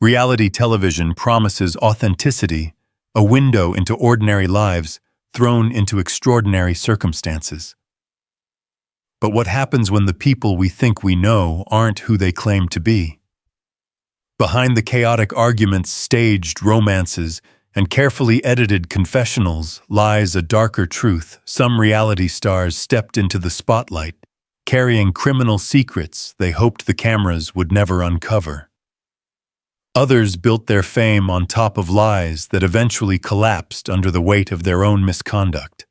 Reality television promises authenticity, a window into ordinary lives thrown into extraordinary circumstances. But what happens when the people we think we know aren't who they claim to be? Behind the chaotic arguments, staged romances, and carefully edited confessionals lies a darker truth. Some reality stars stepped into the spotlight, carrying criminal secrets they hoped the cameras would never uncover. Others built their fame on top of lies that eventually collapsed under the weight of their own misconduct.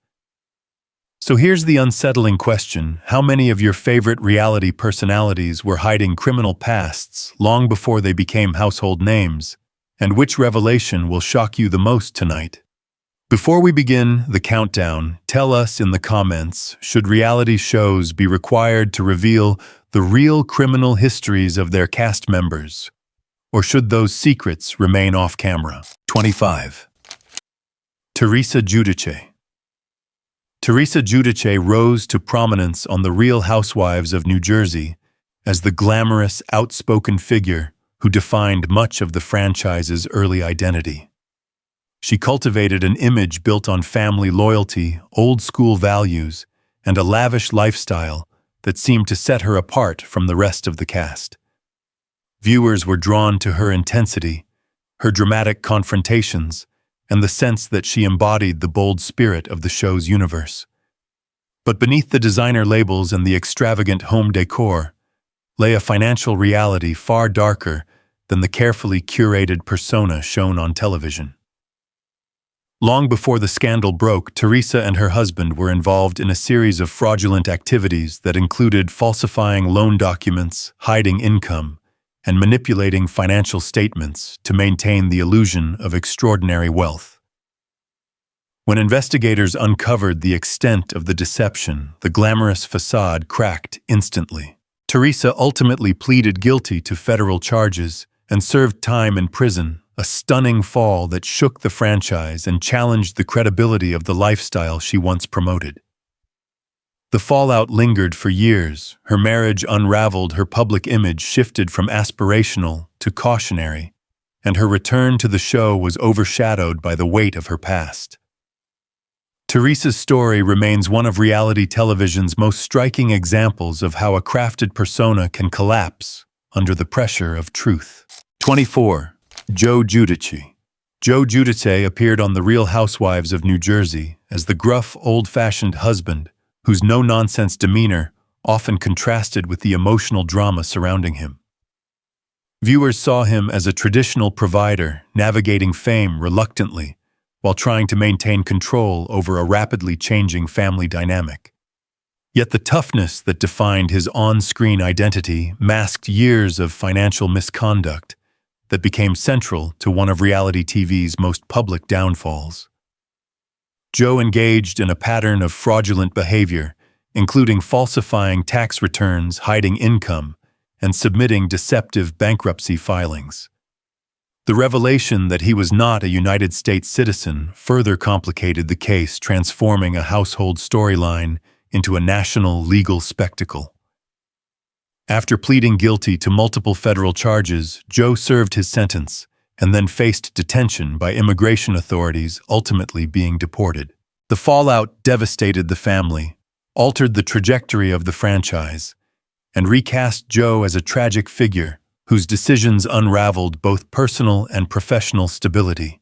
So here's the unsettling question: how many of your favorite reality personalities were hiding criminal pasts long before they became household names? And which revelation will shock you the most tonight? Before we begin the countdown, tell us in the comments, should reality shows be required to reveal the real criminal histories of their cast members? Or should those secrets remain off camera? 25. Teresa Giudice. Teresa Giudice rose to prominence on The Real Housewives of New Jersey as the glamorous, outspoken figure who defined much of the franchise's early identity. She cultivated an image built on family loyalty, old-school values, and a lavish lifestyle that seemed to set her apart from the rest of the cast. Viewers were drawn to her intensity, her dramatic confrontations, and the sense that she embodied the bold spirit of the show's universe. But beneath the designer labels and the extravagant home decor lay a financial reality far darker than the carefully curated persona shown on television. Long before the scandal broke, Teresa and her husband were involved in a series of fraudulent activities that included falsifying loan documents, hiding income, and manipulating financial statements to maintain the illusion of extraordinary wealth. When investigators uncovered the extent of the deception, the glamorous facade cracked instantly. Teresa ultimately pleaded guilty to federal charges and served time in prison, a stunning fall that shook the franchise and challenged the credibility of the lifestyle she once promoted. The fallout lingered for years. Her marriage unraveled, her public image shifted from aspirational to cautionary, and her return to the show was overshadowed by the weight of her past. Teresa's story remains one of reality television's most striking examples of how a crafted persona can collapse under the pressure of truth. 24. Joe Giudice. Joe Giudice appeared on The Real Housewives of New Jersey as the gruff, old-fashioned husband whose no-nonsense demeanor often contrasted with the emotional drama surrounding him. Viewers saw him as a traditional provider, navigating fame reluctantly while trying to maintain control over a rapidly changing family dynamic. Yet the toughness that defined his on-screen identity masked years of financial misconduct that became central to one of reality TV's most public downfalls. Joe engaged in a pattern of fraudulent behavior, including falsifying tax returns, hiding income, and submitting deceptive bankruptcy filings. The revelation that he was not a United States citizen further complicated the case, transforming a household storyline into a national legal spectacle. After pleading guilty to multiple federal charges, Joe served his sentence and then faced detention by immigration authorities, ultimately being deported. The fallout devastated the family, altered the trajectory of the franchise, and recast Joe as a tragic figure whose decisions unraveled both personal and professional stability.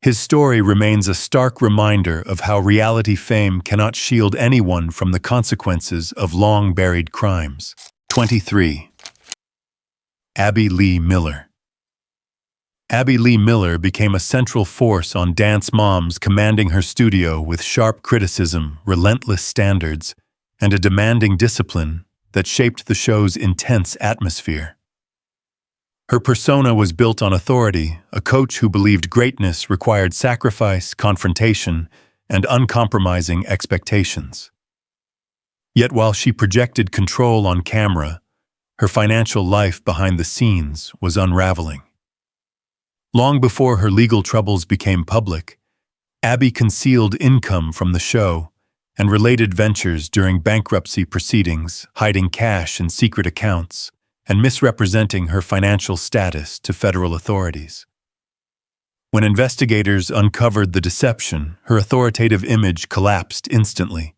His story remains a stark reminder of how reality fame cannot shield anyone from the consequences of long-buried crimes. 23. Abby Lee Miller. Abby Lee Miller became a central force on Dance Moms, commanding her studio with sharp criticism, relentless standards, and a demanding discipline that shaped the show's intense atmosphere. Her persona was built on authority, a coach who believed greatness required sacrifice, confrontation, and uncompromising expectations. Yet while she projected control on camera, her financial life behind the scenes was unraveling. Long before her legal troubles became public, Abby concealed income from the show and related ventures during bankruptcy proceedings, hiding cash in secret accounts and misrepresenting her financial status to federal authorities. When investigators uncovered the deception, her authoritative image collapsed instantly.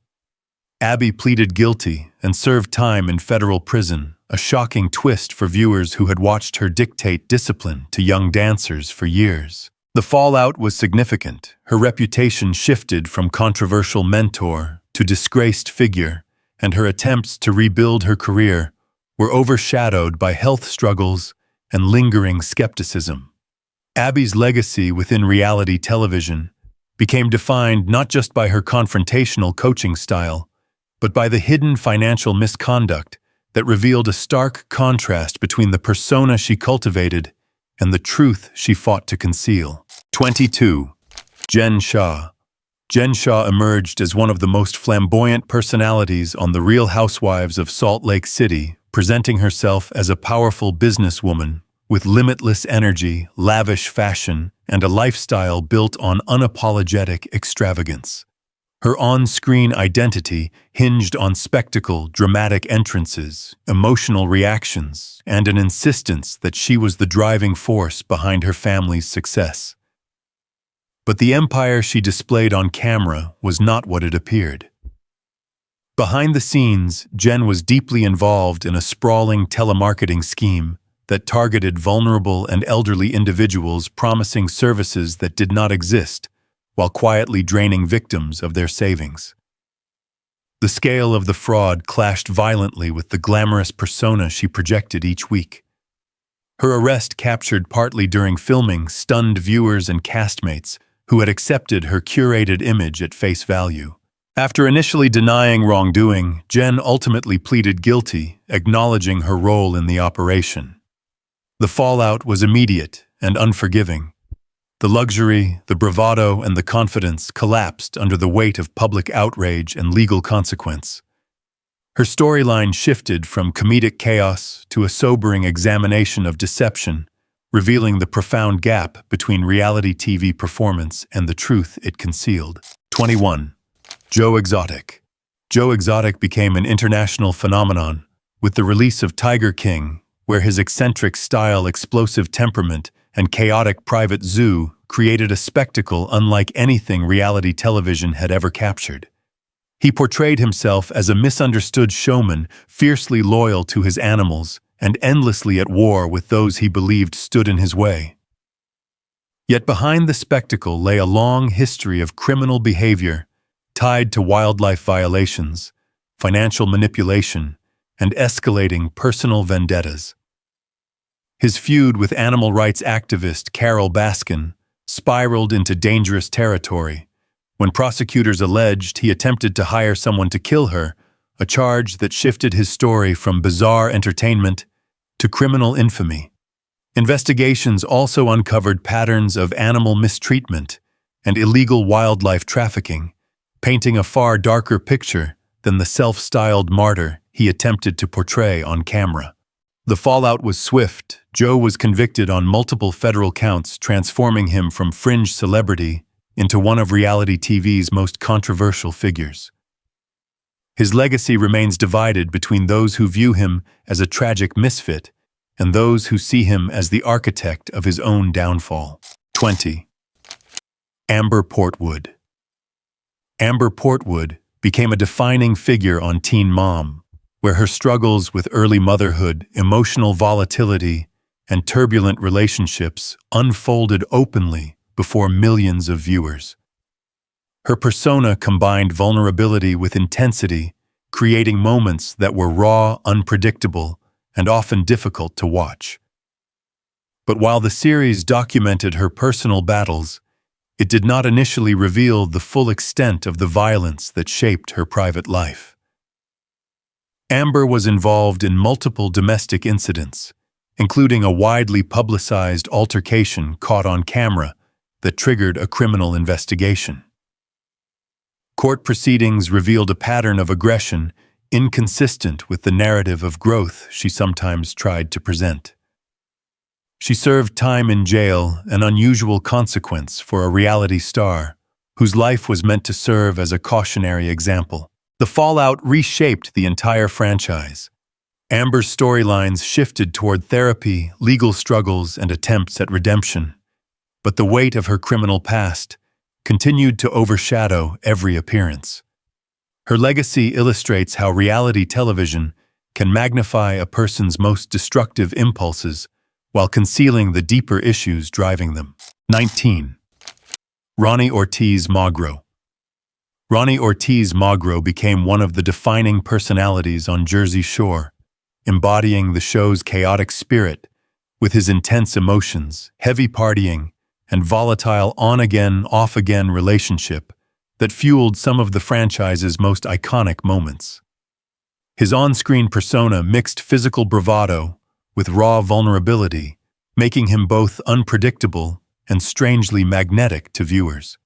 Abby pleaded guilty and served time in federal prison, a shocking twist for viewers who had watched her dictate discipline to young dancers for years. The fallout was significant. Her reputation shifted from controversial mentor to disgraced figure, and her attempts to rebuild her career were overshadowed by health struggles and lingering skepticism. Abby's legacy within reality television became defined not just by her confrontational coaching style, but by the hidden financial misconduct that revealed a stark contrast between the persona she cultivated and the truth she fought to conceal. 22. Jen Shah. Jen Shah emerged as one of the most flamboyant personalities on The Real Housewives of Salt Lake City, presenting herself as a powerful businesswoman with limitless energy, lavish fashion, and a lifestyle built on unapologetic extravagance. Her on-screen identity hinged on spectacle, dramatic entrances, emotional reactions, and an insistence that she was the driving force behind her family's success. But the empire she displayed on camera was not what it appeared. Behind the scenes, Jen was deeply involved in a sprawling telemarketing scheme that targeted vulnerable and elderly individuals promising services that did not exist, while quietly draining victims of their savings. The scale of the fraud clashed violently with the glamorous persona she projected each week. Her arrest, captured partly during filming, stunned viewers and castmates who had accepted her curated image at face value. After initially denying wrongdoing, Jen ultimately pleaded guilty, acknowledging her role in the operation. The fallout was immediate and unforgiving. The luxury, the bravado, and the confidence collapsed under the weight of public outrage and legal consequence. Her storyline shifted from comedic chaos to a sobering examination of deception, revealing the profound gap between reality TV performance and the truth it concealed. 21. Joe Exotic. Joe Exotic became an international phenomenon with the release of Tiger King, where his eccentric style, explosive temperament, and chaotic private zoo created a spectacle unlike anything reality television had ever captured. He portrayed himself as a misunderstood showman, fiercely loyal to his animals and endlessly at war with those he believed stood in his way. Yet behind the spectacle lay a long history of criminal behavior tied to wildlife violations, financial manipulation, and escalating personal vendettas. His feud with animal rights activist Carol Baskin spiraled into dangerous territory when prosecutors alleged he attempted to hire someone to kill her, a charge that shifted his story from bizarre entertainment to criminal infamy. Investigations also uncovered patterns of animal mistreatment and illegal wildlife trafficking, painting a far darker picture than the self-styled martyr he attempted to portray on camera. The fallout was swift. Joe was convicted on multiple federal counts, transforming him from fringe celebrity into one of reality TV's most controversial figures. His legacy remains divided between those who view him as a tragic misfit and those who see him as the architect of his own downfall. 20. Amber Portwood. Amber Portwood became a defining figure on Teen Mom, where her struggles with early motherhood, emotional volatility, and turbulent relationships unfolded openly before millions of viewers. Her persona combined vulnerability with intensity, creating moments that were raw, unpredictable, and often difficult to watch. But while the series documented her personal battles, it did not initially reveal the full extent of the violence that shaped her private life. Amber was involved in multiple domestic incidents, including a widely publicized altercation caught on camera that triggered a criminal investigation. Court proceedings revealed a pattern of aggression inconsistent with the narrative of growth she sometimes tried to present. She served time in jail, an unusual consequence for a reality star whose life was meant to serve as a cautionary example. The fallout reshaped the entire franchise. Amber's storylines shifted toward therapy, legal struggles, and attempts at redemption, but the weight of her criminal past continued to overshadow every appearance. Her legacy illustrates how reality television can magnify a person's most destructive impulses while concealing the deeper issues driving them. 19. Ronnie Ortiz-Magro. Ronnie Ortiz-Magro became one of the defining personalities on Jersey Shore, embodying the show's chaotic spirit with his intense emotions, heavy partying, and volatile on-again, off-again relationship that fueled some of the franchise's most iconic moments. His on-screen persona mixed physical bravado with raw vulnerability, making him both unpredictable and strangely magnetic to viewers.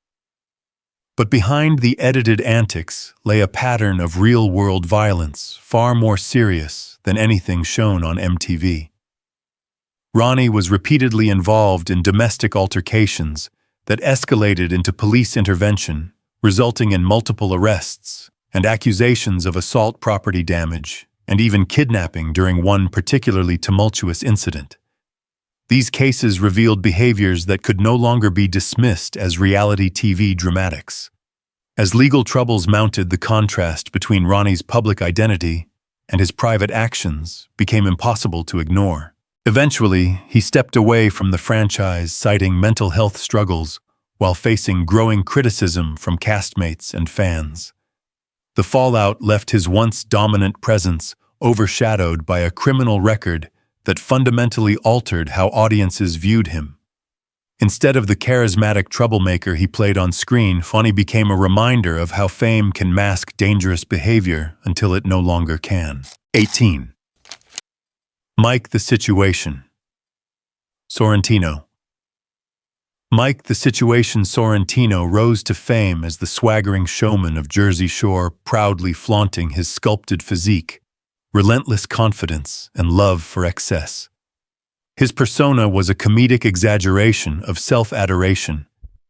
But behind the edited antics lay a pattern of real-world violence far more serious than anything shown on MTV. Ronnie was repeatedly involved in domestic altercations that escalated into police intervention, resulting in multiple arrests and accusations of assault, property damage, and even kidnapping during one particularly tumultuous incident. These cases revealed behaviors that could no longer be dismissed as reality TV dramatics. As legal troubles mounted, the contrast between Ronnie's public identity and his private actions became impossible to ignore. Eventually, he stepped away from the franchise, citing mental health struggles while facing growing criticism from castmates and fans. The fallout left his once dominant presence overshadowed by a criminal record that fundamentally altered how audiences viewed him. Instead of the charismatic troublemaker he played on screen, Ronnie became a reminder of how fame can mask dangerous behavior until it no longer can. 18. Mike the Situation. Sorrentino. Mike the Situation Sorrentino rose to fame as the swaggering showman of Jersey Shore, proudly flaunting his sculpted physique, relentless confidence, and love for excess. His persona was a comedic exaggeration of self-adoration,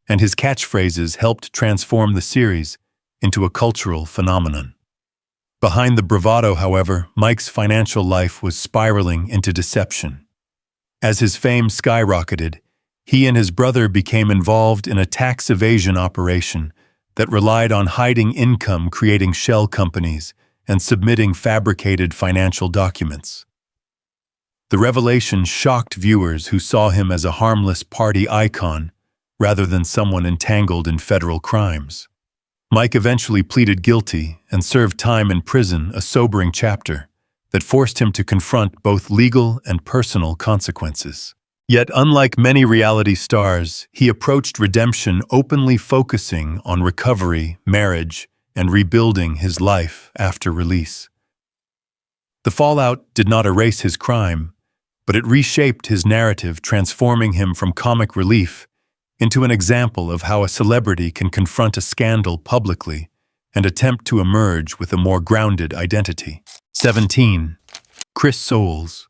and his catchphrases helped transform the series into a cultural phenomenon. Behind the bravado, however, Mike's financial life was spiraling into deception. As his fame skyrocketed, he and his brother became involved in a tax evasion operation that relied on hiding income, creating shell companies, and submitting fabricated financial documents. The revelation shocked viewers who saw him as a harmless party icon rather than someone entangled in federal crimes. Mike eventually pleaded guilty and served time in prison, a sobering chapter that forced him to confront both legal and personal consequences. Yet, unlike many reality stars, he approached redemption openly, focusing on recovery, marriage, and rebuilding his life after release. The fallout did not erase his crime, but it reshaped his narrative, transforming him from comic relief into an example of how a celebrity can confront a scandal publicly and attempt to emerge with a more grounded identity. 17. Chris Soules.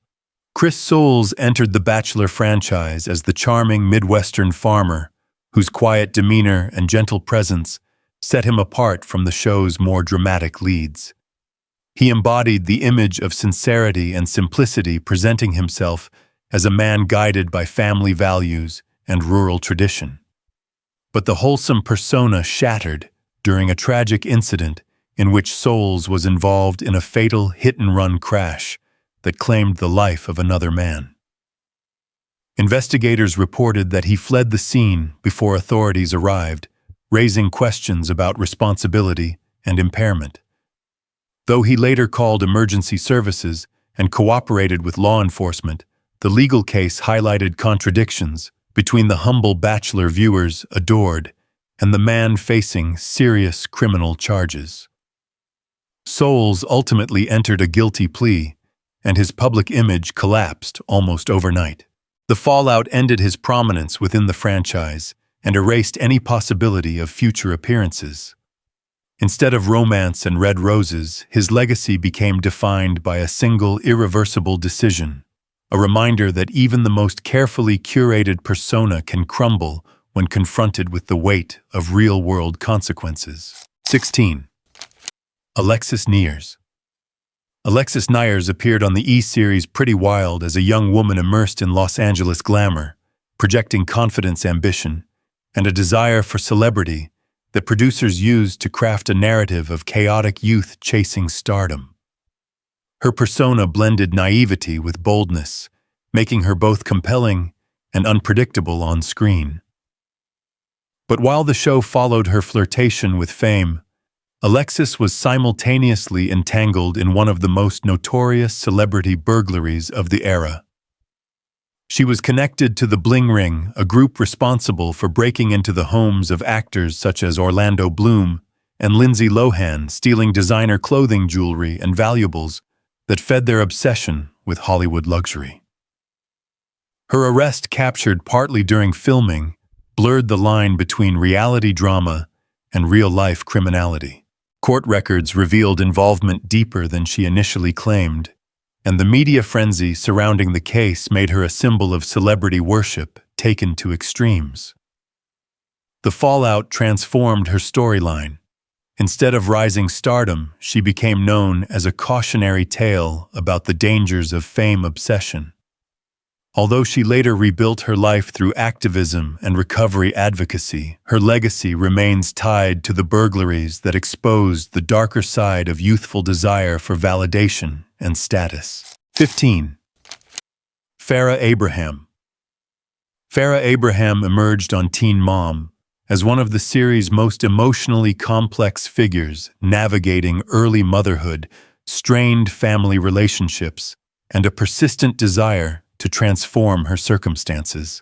Chris Soules entered the Bachelor franchise as the charming Midwestern farmer whose quiet demeanor and gentle presence set him apart from the show's more dramatic leads. He embodied the image of sincerity and simplicity, presenting himself as a man guided by family values and rural tradition. But the wholesome persona shattered during a tragic incident in which Soules was involved in a fatal hit-and-run crash that claimed the life of another man. Investigators reported that he fled the scene before authorities arrived, raising questions about responsibility and impairment. Though he later called emergency services and cooperated with law enforcement, the legal case highlighted contradictions between the humble Bachelor viewers adored and the man facing serious criminal charges. Soules ultimately entered a guilty plea, and his public image collapsed almost overnight. The fallout ended his prominence within the franchise and erased any possibility of future appearances. Instead of romance and red roses, his legacy became defined by a single irreversible decision, a reminder that even the most carefully curated persona can crumble when confronted with the weight of real-world consequences. 16. Alexis Neiers. Alexis Neiers appeared on the E-series Pretty Wild as a young woman immersed in Los Angeles glamour, projecting confidence, ambition, and a desire for celebrity that producers used to craft a narrative of chaotic youth chasing stardom. Her persona blended naivety with boldness, making her both compelling and unpredictable on screen. But while the show followed her flirtation with fame, Alexis was simultaneously entangled in one of the most notorious celebrity burglaries of the era. She was connected to the Bling Ring, a group responsible for breaking into the homes of actors such as Orlando Bloom and Lindsay Lohan, stealing designer clothing, jewelry, and valuables that fed their obsession with Hollywood luxury. Her arrest, captured partly during filming, blurred the line between reality drama and real-life criminality. Court records revealed involvement deeper than she initially claimed, and the media frenzy surrounding the case made her a symbol of celebrity worship taken to extremes. The fallout transformed her storyline. Instead of rising stardom, she became known as a cautionary tale about the dangers of fame obsession. Although she later rebuilt her life through activism and recovery advocacy, her legacy remains tied to the burglaries that exposed the darker side of youthful desire for validation and status. 15. Farrah Abraham. Farrah Abraham emerged on Teen Mom as one of the series' most emotionally complex figures, navigating early motherhood, strained family relationships, and a persistent desire to transform her circumstances.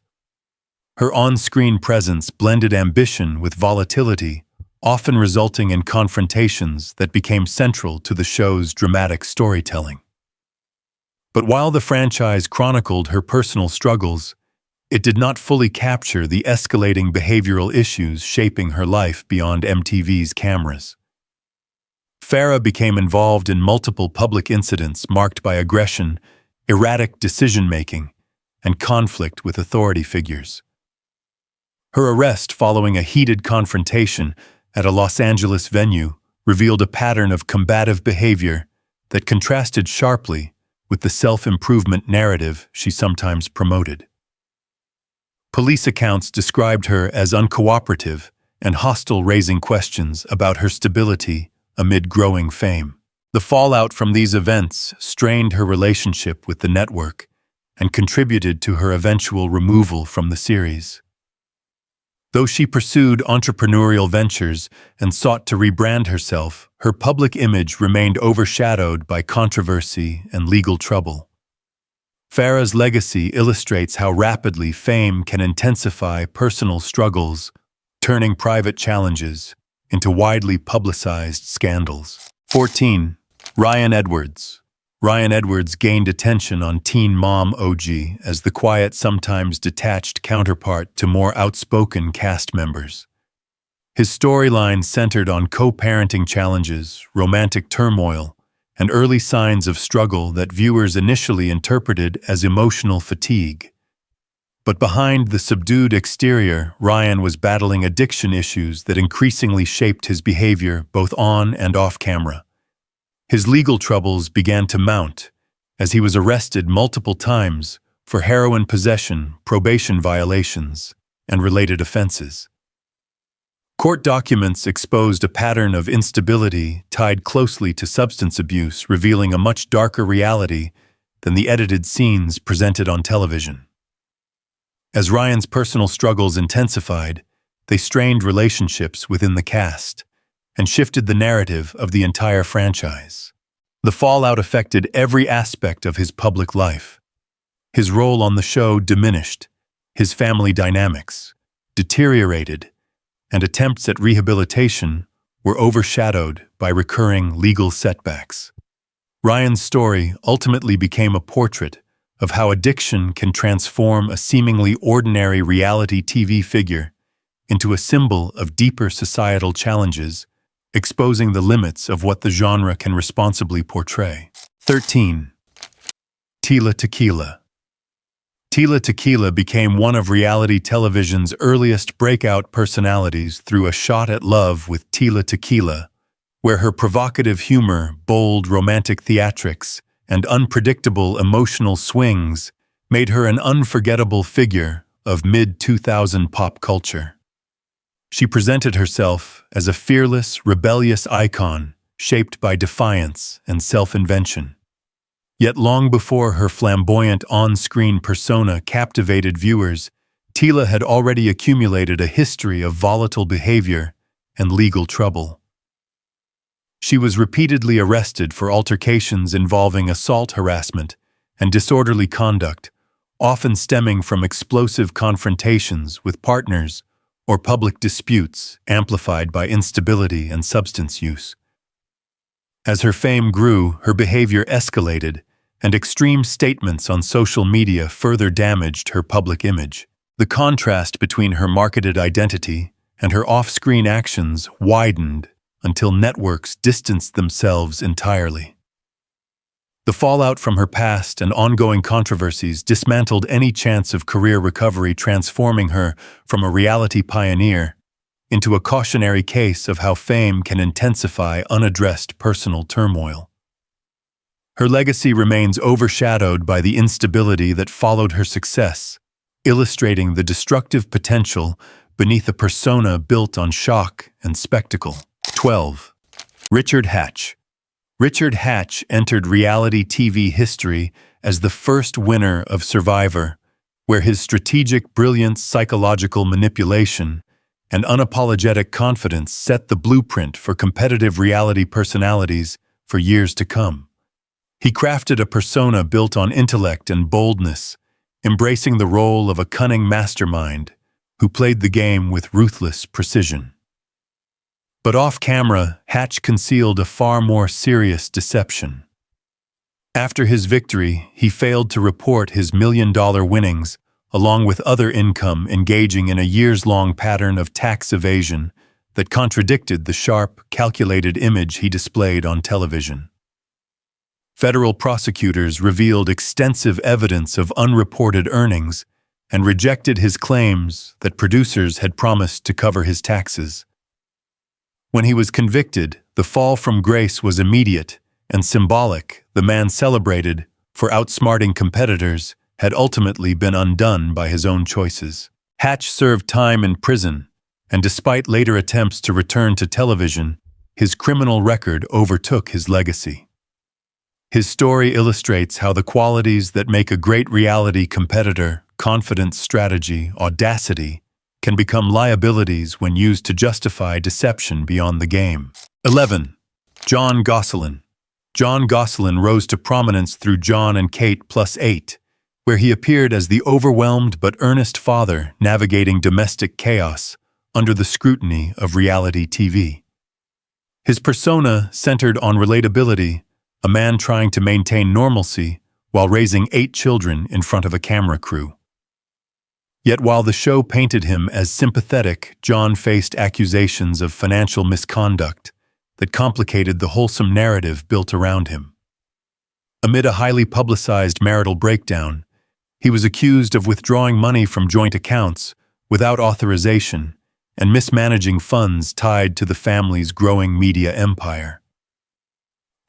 Her on-screen presence blended ambition with volatility, often resulting in confrontations that became central to the show's dramatic storytelling. But while the franchise chronicled her personal struggles, it did not fully capture the escalating behavioral issues shaping her life beyond MTV's cameras. Farrah became involved in multiple public incidents marked by aggression, erratic decision-making, and conflict with authority figures. Her arrest following a heated confrontation at a Los Angeles venue revealed a pattern of combative behavior that contrasted sharply with the self-improvement narrative she sometimes promoted. Police accounts described her as uncooperative and hostile, raising questions about her stability amid growing fame. The fallout from these events strained her relationship with the network and contributed to her eventual removal from the series. Though she pursued entrepreneurial ventures and sought to rebrand herself, her public image remained overshadowed by controversy and legal trouble. Farrah's legacy illustrates how rapidly fame can intensify personal struggles, turning private challenges into widely publicized scandals. 14. Ryan Edwards. Ryan Edwards gained attention on Teen Mom OG as the quiet, sometimes detached counterpart to more outspoken cast members. His storyline centered on co-parenting challenges, romantic turmoil, and early signs of struggle that viewers initially interpreted as emotional fatigue. But behind the subdued exterior, Ryan was battling addiction issues that increasingly shaped his behavior both on and off camera. His legal troubles began to mount as he was arrested multiple times for heroin possession, probation violations, and related offenses. Court documents exposed a pattern of instability tied closely to substance abuse, revealing a much darker reality than the edited scenes presented on television. As Ryan's personal struggles intensified, they strained relationships within the cast and shifted the narrative of the entire franchise. The fallout affected every aspect of his public life. His role on the show diminished, his family dynamics deteriorated, and attempts at rehabilitation were overshadowed by recurring legal setbacks. Ryan's story ultimately became a portrait of how addiction can transform a seemingly ordinary reality TV figure into a symbol of deeper societal challenges, exposing the limits of what the genre can responsibly portray. 13. Tila Tequila. Tila Tequila became one of reality television's earliest breakout personalities through A Shot at Love with Tila Tequila, where her provocative humor, bold romantic theatrics, and unpredictable emotional swings made her an unforgettable figure of mid-2000 pop culture. She presented herself as a fearless, rebellious icon shaped by defiance and self-invention. Yet long before her flamboyant on-screen persona captivated viewers, Tila had already accumulated a history of volatile behavior and legal trouble. She was repeatedly arrested for altercations involving assault harassment and disorderly conduct, often stemming from explosive confrontations with partners or public disputes amplified by instability and substance use. As her fame grew, her behavior escalated, and extreme statements on social media further damaged her public image. The contrast between her marketed identity and her off-screen actions widened until networks distanced themselves entirely. The fallout from her past and ongoing controversies dismantled any chance of career recovery, transforming her from a reality pioneer into a cautionary case of how fame can intensify unaddressed personal turmoil. Her legacy remains overshadowed by the instability that followed her success, illustrating the destructive potential beneath a persona built on shock and spectacle. 12. Richard Hatch. Richard Hatch entered reality TV history as the first winner of Survivor, where his strategic brilliance, psychological manipulation, and unapologetic confidence set the blueprint for competitive reality personalities for years to come. He crafted a persona built on intellect and boldness, embracing the role of a cunning mastermind who played the game with ruthless precision. But off-camera, Hatch concealed a far more serious deception. After his victory, he failed to report his million-dollar winnings, along with other income, engaging in a years-long pattern of tax evasion that contradicted the sharp, calculated image he displayed on television. Federal prosecutors revealed extensive evidence of unreported earnings and rejected his claims that producers had promised to cover his taxes. When he was convicted, the fall from grace was immediate and symbolic. The man celebrated for outsmarting competitors had ultimately been undone by his own choices. Hatch served time in prison, and despite later attempts to return to television, his criminal record overtook his legacy. His story illustrates how the qualities that make a great reality competitor, confidence, strategy, audacity, can become liabilities when used to justify deception beyond the game. 11. Jon Gosselin. Jon Gosselin rose to prominence through Jon and Kate +8, where he appeared as the overwhelmed but earnest father navigating domestic chaos under the scrutiny of reality TV. His persona centered on relatability, a man trying to maintain normalcy while raising 8 children in front of a camera crew. Yet while the show painted him as sympathetic, Jon faced accusations of financial misconduct that complicated the wholesome narrative built around him. Amid a highly publicized marital breakdown, he was accused of withdrawing money from joint accounts without authorization and mismanaging funds tied to the family's growing media empire.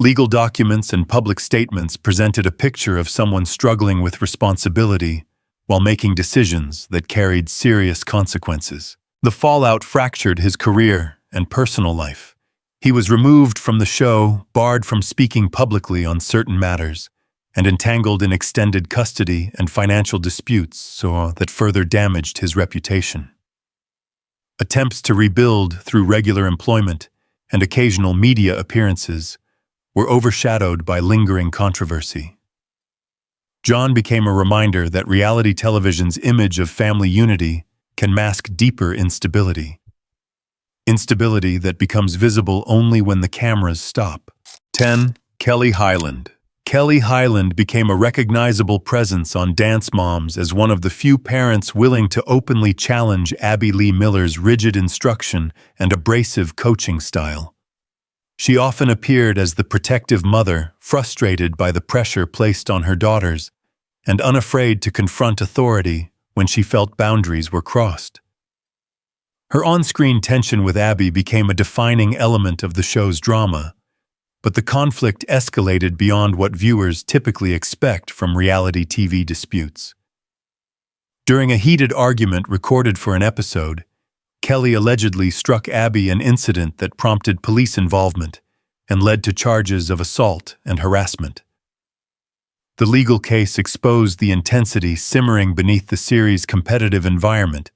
Legal documents and public statements presented a picture of someone struggling with responsibility while making decisions that carried serious consequences. The fallout fractured his career and personal life. He was removed from the show, barred from speaking publicly on certain matters, and entangled in extended custody and financial disputes that further damaged his reputation. Attempts to rebuild through regular employment and occasional media appearances were overshadowed by lingering controversy. Jon became a reminder that reality television's image of family unity can mask deeper instability. Instability that becomes visible only when the cameras stop. 10. Kelly Hyland. Kelly Hyland became a recognizable presence on Dance Moms as one of the few parents willing to openly challenge Abby Lee Miller's rigid instruction and abrasive coaching style. She often appeared as the protective mother, frustrated by the pressure placed on her daughters, and unafraid to confront authority when she felt boundaries were crossed. Her on-screen tension with Abby became a defining element of the show's drama, but the conflict escalated beyond what viewers typically expect from reality TV disputes. During a heated argument recorded for an episode, Kelly allegedly struck Abby, an incident that prompted police involvement and led to charges of assault and harassment. The legal case exposed the intensity simmering beneath the series' competitive environment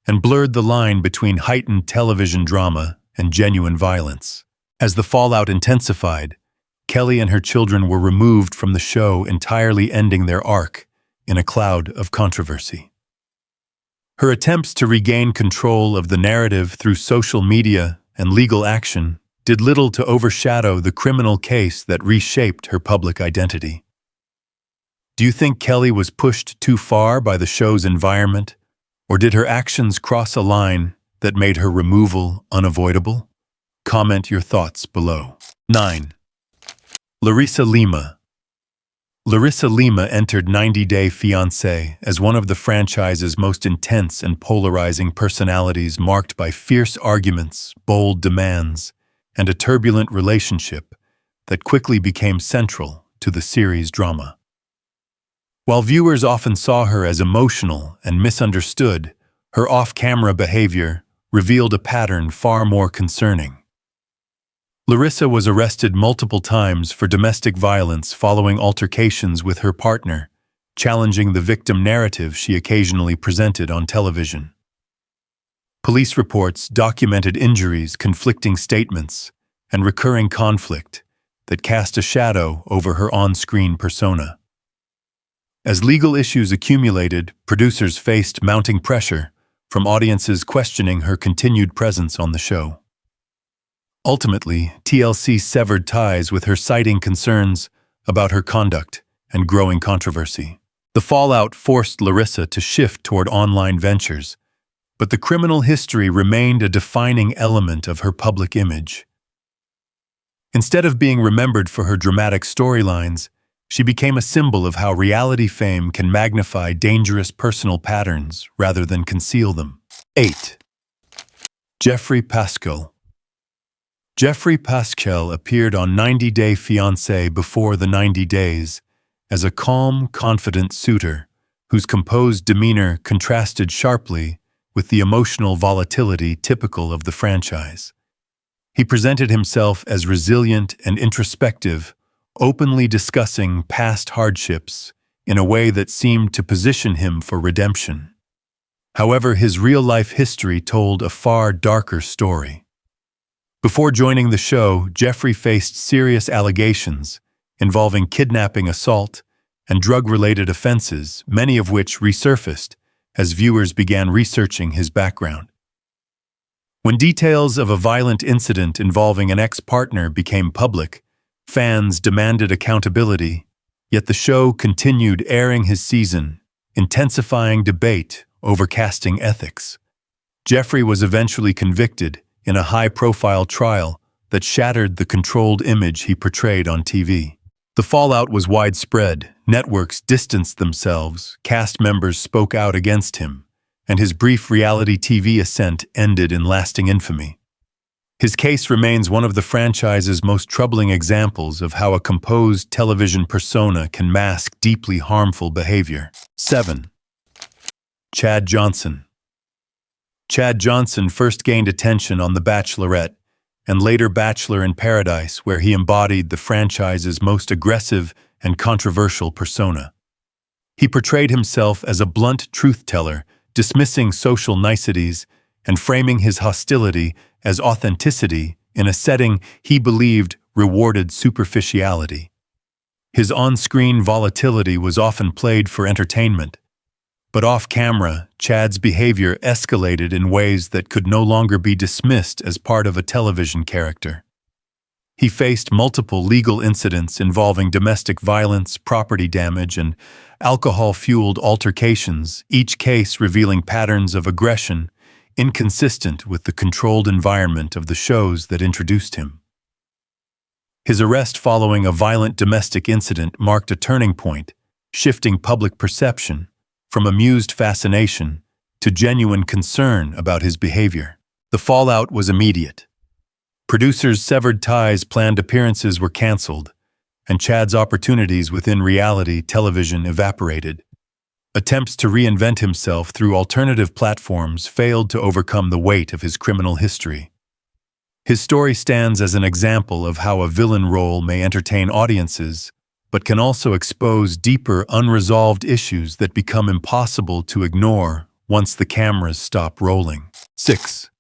and blurred the line between heightened television drama and genuine violence. As the fallout intensified, Kelly and her children were removed from the show, entirely ending their arc in a cloud of controversy. Her attempts to regain control of the narrative through social media and legal action did little to overshadow the criminal case that reshaped her public identity. Do you think Kelly was pushed too far by the show's environment, or did her actions cross a line that made her removal unavoidable? Comment your thoughts below. 9. Larissa Lima. Larissa Lima entered 90 Day Fiancé as one of the franchise's most intense and polarizing personalities, marked by fierce arguments, bold demands, and a turbulent relationship that quickly became central to the series' drama. While viewers often saw her as emotional and misunderstood, her off-camera behavior revealed a pattern far more concerning. Larissa was arrested multiple times for domestic violence following altercations with her partner, challenging the victim narrative she occasionally presented on television. Police reports documented injuries, conflicting statements, and recurring conflict that cast a shadow over her on-screen persona. As legal issues accumulated, producers faced mounting pressure from audiences questioning her continued presence on the show. Ultimately, TLC severed ties with her, citing concerns about her conduct and growing controversy. The fallout forced Larissa to shift toward online ventures, but the criminal history remained a defining element of her public image. Instead of being remembered for her dramatic storylines, she became a symbol of how reality fame can magnify dangerous personal patterns rather than conceal them. 8. Geoffrey Paschel. Geoffrey Paschel appeared on 90 Day Fiancé before the 90 days as a calm, confident suitor whose composed demeanor contrasted sharply with the emotional volatility typical of the franchise. He presented himself as resilient and introspective, openly discussing past hardships in a way that seemed to position him for redemption. However, his real-life history told a far darker story. Before joining the show, Geoffrey faced serious allegations involving kidnapping, assault, and drug-related offenses, many of which resurfaced as viewers began researching his background. When details of a violent incident involving an ex-partner became public, fans demanded accountability, yet the show continued airing his season, intensifying debate over casting ethics. Geoffrey was eventually convicted in a high-profile trial that shattered the controlled image he portrayed on TV. The fallout was widespread. Networks distanced themselves, cast members spoke out against him, and his brief reality TV ascent ended in lasting infamy. His case remains one of the franchise's most troubling examples of how a composed television persona can mask deeply harmful behavior. 7. Chad Johnson. Chad Johnson first gained attention on The Bachelorette and later Bachelor in Paradise, where he embodied the franchise's most aggressive and controversial persona. He portrayed himself as a blunt truth-teller, dismissing social niceties and framing his hostility as authenticity in a setting he believed rewarded superficiality. His on-screen volatility was often played for entertainment, but off-camera, Chad's behavior escalated in ways that could no longer be dismissed as part of a television character. He faced multiple legal incidents involving domestic violence, property damage, and alcohol-fueled altercations, each case revealing patterns of aggression inconsistent with the controlled environment of the shows that introduced him. His arrest following a violent domestic incident marked a turning point, shifting public perception from amused fascination to genuine concern about his behavior. The fallout was immediate. Producers' severed ties, planned appearances were canceled, and Chad's opportunities within reality television evaporated. Attempts to reinvent himself through alternative platforms failed to overcome the weight of his criminal history. His story stands as an example of how a villain role may entertain audiences, but can also expose deeper, unresolved issues that become impossible to ignore once the cameras stop rolling. 6.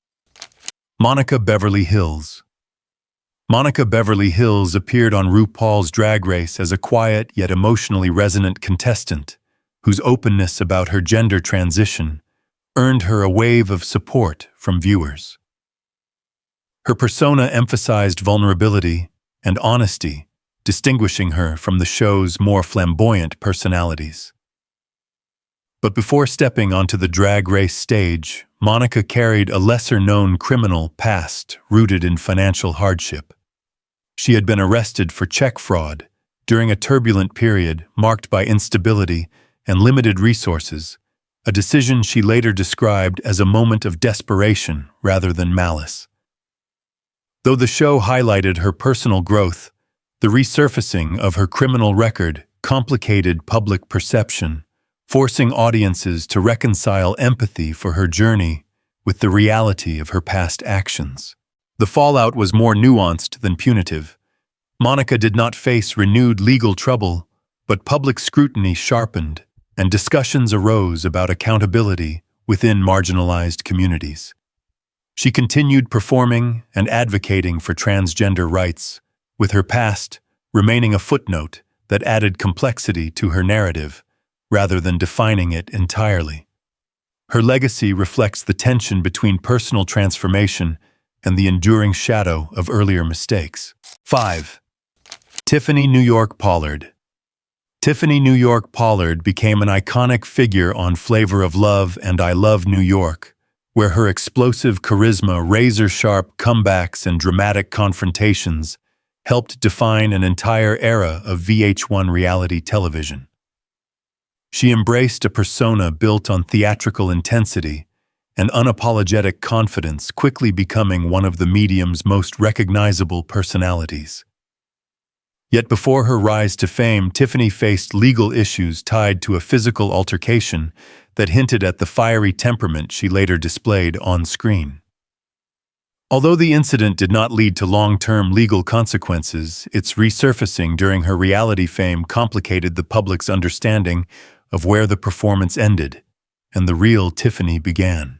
Monica Beverly Hillz. Monica Beverly Hillz appeared on RuPaul's Drag Race as a quiet yet emotionally resonant contestant, whose openness about her gender transition earned her a wave of support from viewers. Her persona emphasized vulnerability and honesty, distinguishing her from the show's more flamboyant personalities. But before stepping onto the Drag Race stage, Monica carried a lesser-known criminal past rooted in financial hardship. She had been arrested for check fraud during a turbulent period marked by instability and limited resources, a decision she later described as a moment of desperation rather than malice. Though the show highlighted her personal growth, the resurfacing of her criminal record complicated public perception, forcing audiences to reconcile empathy for her journey with the reality of her past actions. The fallout was more nuanced than punitive. Monica did not face renewed legal trouble, but public scrutiny sharpened, and discussions arose about accountability within marginalized communities. She continued performing and advocating for transgender rights, with her past remaining a footnote that added complexity to her narrative, rather than defining it entirely. Her legacy reflects the tension between personal transformation and the enduring shadow of earlier mistakes. 5. Tiffany New York Pollard. Tiffany New York Pollard became an iconic figure on Flavor of Love and I Love New York, where her explosive charisma, razor-sharp comebacks, and dramatic confrontations helped define an entire era of VH1 reality television. She embraced a persona built on theatrical intensity and unapologetic confidence, quickly becoming one of the medium's most recognizable personalities. Yet before her rise to fame, Tiffany faced legal issues tied to a physical altercation that hinted at the fiery temperament she later displayed on screen. Although the incident did not lead to long-term legal consequences, its resurfacing during her reality fame complicated the public's understanding of where the performance ended and the real Tiffany began.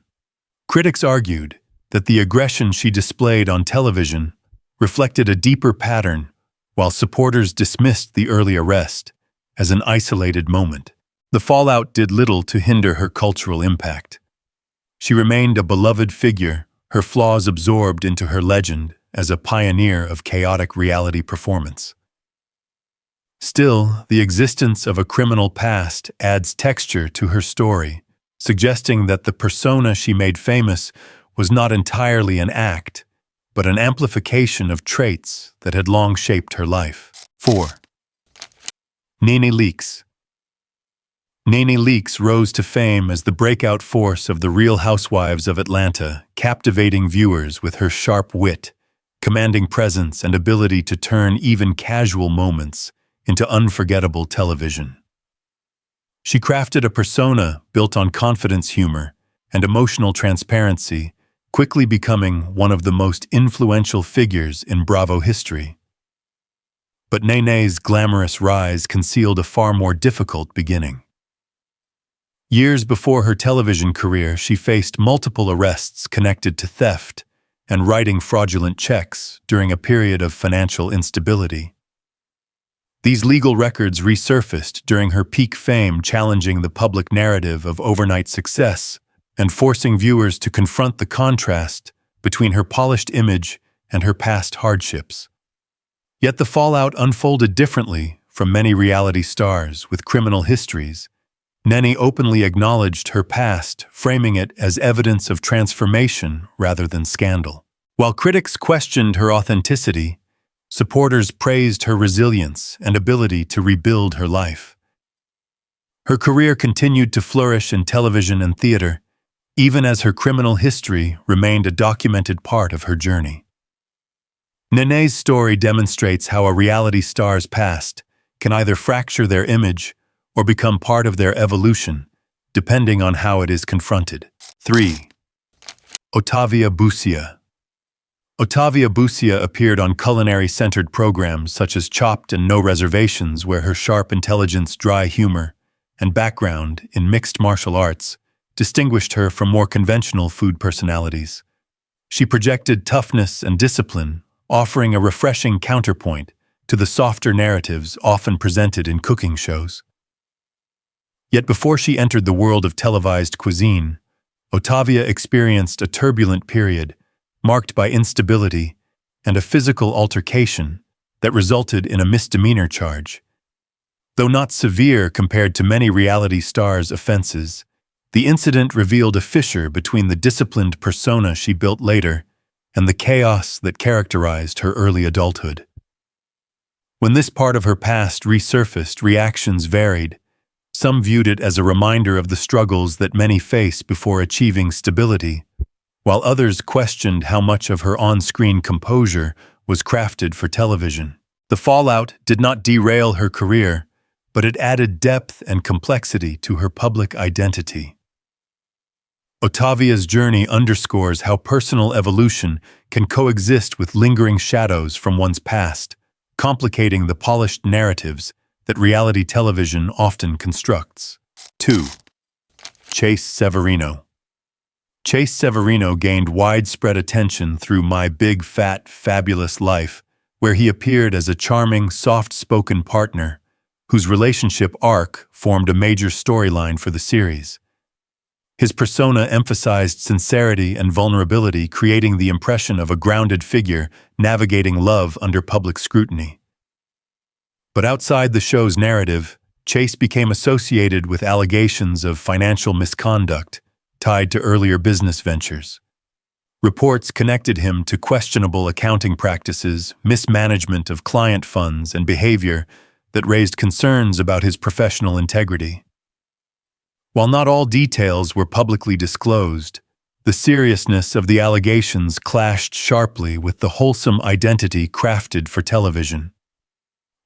Critics argued that the aggression she displayed on television reflected a deeper pattern, while supporters dismissed the early arrest as an isolated moment. The fallout did little to hinder her cultural impact. She remained a beloved figure, her flaws absorbed into her legend as a pioneer of chaotic reality performance. Still, the existence of a criminal past adds texture to her story, suggesting that the persona she made famous was not entirely an act, but an amplification of traits that had long shaped her life. 4. Nene Leakes. Nene Leakes rose to fame as the breakout force of The Real Housewives of Atlanta, captivating viewers with her sharp wit, commanding presence, and ability to turn even casual moments into unforgettable television. She crafted a persona built on confidence, humor, and emotional transparency, quickly becoming one of the most influential figures in Bravo history. But Nene's glamorous rise concealed a far more difficult beginning. Years before her television career, she faced multiple arrests connected to theft and writing fraudulent checks during a period of financial instability. These legal records resurfaced during her peak fame, challenging the public narrative of overnight success and forcing viewers to confront the contrast between her polished image and her past hardships. Yet the fallout unfolded differently from many reality stars with criminal histories. Nene openly acknowledged her past, framing it as evidence of transformation rather than scandal. While critics questioned her authenticity, supporters praised her resilience and ability to rebuild her life. Her career continued to flourish in television and theater, even as her criminal history remained a documented part of her journey. Nene's story demonstrates how a reality star's past can either fracture their image or become part of their evolution, depending on how it is confronted. 3. Ottavia Busia. Ottavia Busia appeared on culinary-centered programs such as Chopped and No Reservations, where her sharp intelligence, dry humor, and background in mixed martial arts distinguished her from more conventional food personalities. She projected toughness and discipline, offering a refreshing counterpoint to the softer narratives often presented in cooking shows. Yet before she entered the world of televised cuisine, Ottavia experienced a turbulent period marked by instability and a physical altercation that resulted in a misdemeanor charge. Though not severe compared to many reality stars' offenses, the incident revealed a fissure between the disciplined persona she built later and the chaos that characterized her early adulthood. When this part of her past resurfaced, reactions varied. Some viewed it as a reminder of the struggles that many face before achieving stability, while others questioned how much of her on-screen composure was crafted for television. The fallout did not derail her career, but it added depth and complexity to her public identity. Ottavia's journey underscores how personal evolution can coexist with lingering shadows from one's past, complicating the polished narratives that reality television often constructs. 2. Chase Severino. Chase Severino gained widespread attention through My Big Fat Fabulous Life, where he appeared as a charming, soft-spoken partner, whose relationship arc formed a major storyline for the series. His persona emphasized sincerity and vulnerability, creating the impression of a grounded figure navigating love under public scrutiny. But outside the show's narrative, Chase became associated with allegations of financial misconduct tied to earlier business ventures. Reports connected him to questionable accounting practices, mismanagement of client funds, and behavior that raised concerns about his professional integrity. While not all details were publicly disclosed, the seriousness of the allegations clashed sharply with the wholesome identity crafted for television.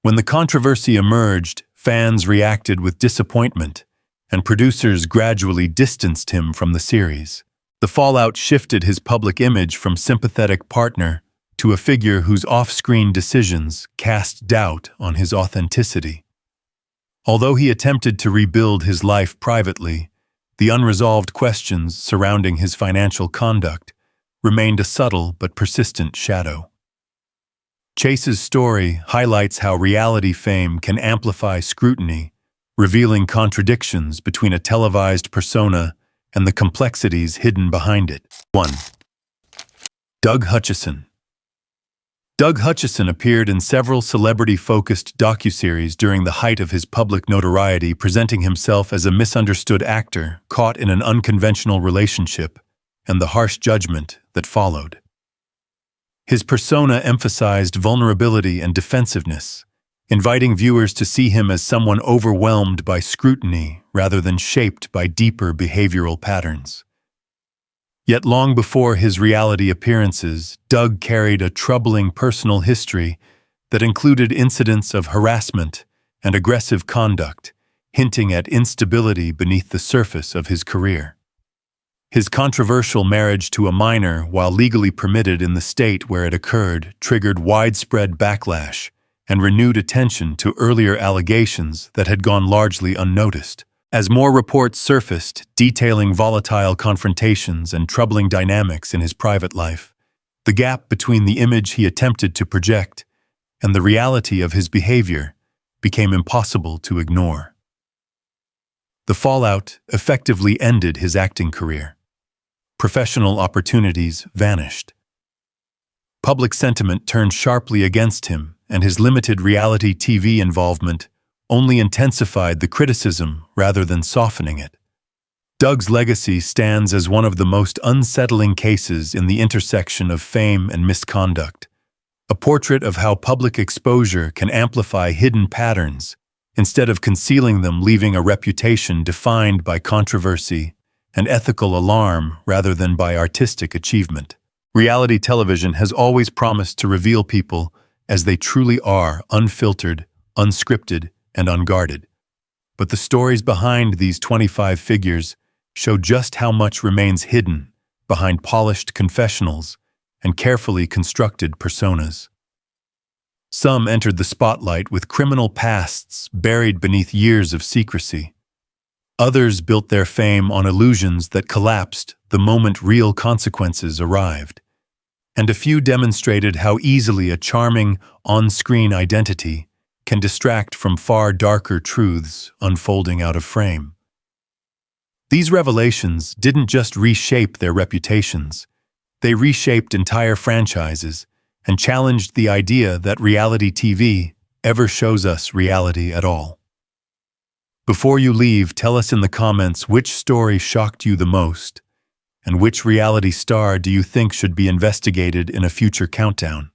When the controversy emerged, fans reacted with disappointment, and producers gradually distanced him from the series. The fallout shifted his public image from sympathetic partner to a figure whose off-screen decisions cast doubt on his authenticity. Although he attempted to rebuild his life privately, the unresolved questions surrounding his financial conduct remained a subtle but persistent shadow. Chase's story highlights how reality fame can amplify scrutiny, revealing contradictions between a televised persona and the complexities hidden behind it. 1. Doug Hutchison. Doug Hutchison appeared in several celebrity-focused docuseries during the height of his public notoriety, presenting himself as a misunderstood actor caught in an unconventional relationship and the harsh judgment that followed. His persona emphasized vulnerability and defensiveness, inviting viewers to see him as someone overwhelmed by scrutiny rather than shaped by deeper behavioral patterns. Yet long before his reality appearances, Doug carried a troubling personal history that included incidents of harassment and aggressive conduct, hinting at instability beneath the surface of his career. His controversial marriage to a minor, while legally permitted in the state where it occurred, triggered widespread backlash and renewed attention to earlier allegations that had gone largely unnoticed. As more reports surfaced detailing volatile confrontations and troubling dynamics in his private life, the gap between the image he attempted to project and the reality of his behavior became impossible to ignore. The fallout effectively ended his acting career. Professional opportunities vanished. Public sentiment turned sharply against him, and his limited reality TV involvement only intensified the criticism rather than softening it. Doug's legacy stands as one of the most unsettling cases in the intersection of fame and misconduct, a portrait of how public exposure can amplify hidden patterns instead of concealing them, leaving a reputation defined by controversy and ethical alarm rather than by artistic achievement. Reality television has always promised to reveal people as they truly are, unfiltered, unscripted, and unguarded. But the stories behind these 25 figures show just how much remains hidden behind polished confessionals and carefully constructed personas. Some entered the spotlight with criminal pasts buried beneath years of secrecy. Others built their fame on illusions that collapsed the moment real consequences arrived. And a few demonstrated how easily a charming, on-screen identity can distract from far darker truths unfolding out of frame. These revelations didn't just reshape their reputations, they reshaped entire franchises and challenged the idea that reality TV ever shows us reality at all. Before you leave, tell us in the comments which story shocked you the most, and which reality star do you think should be investigated in a future countdown?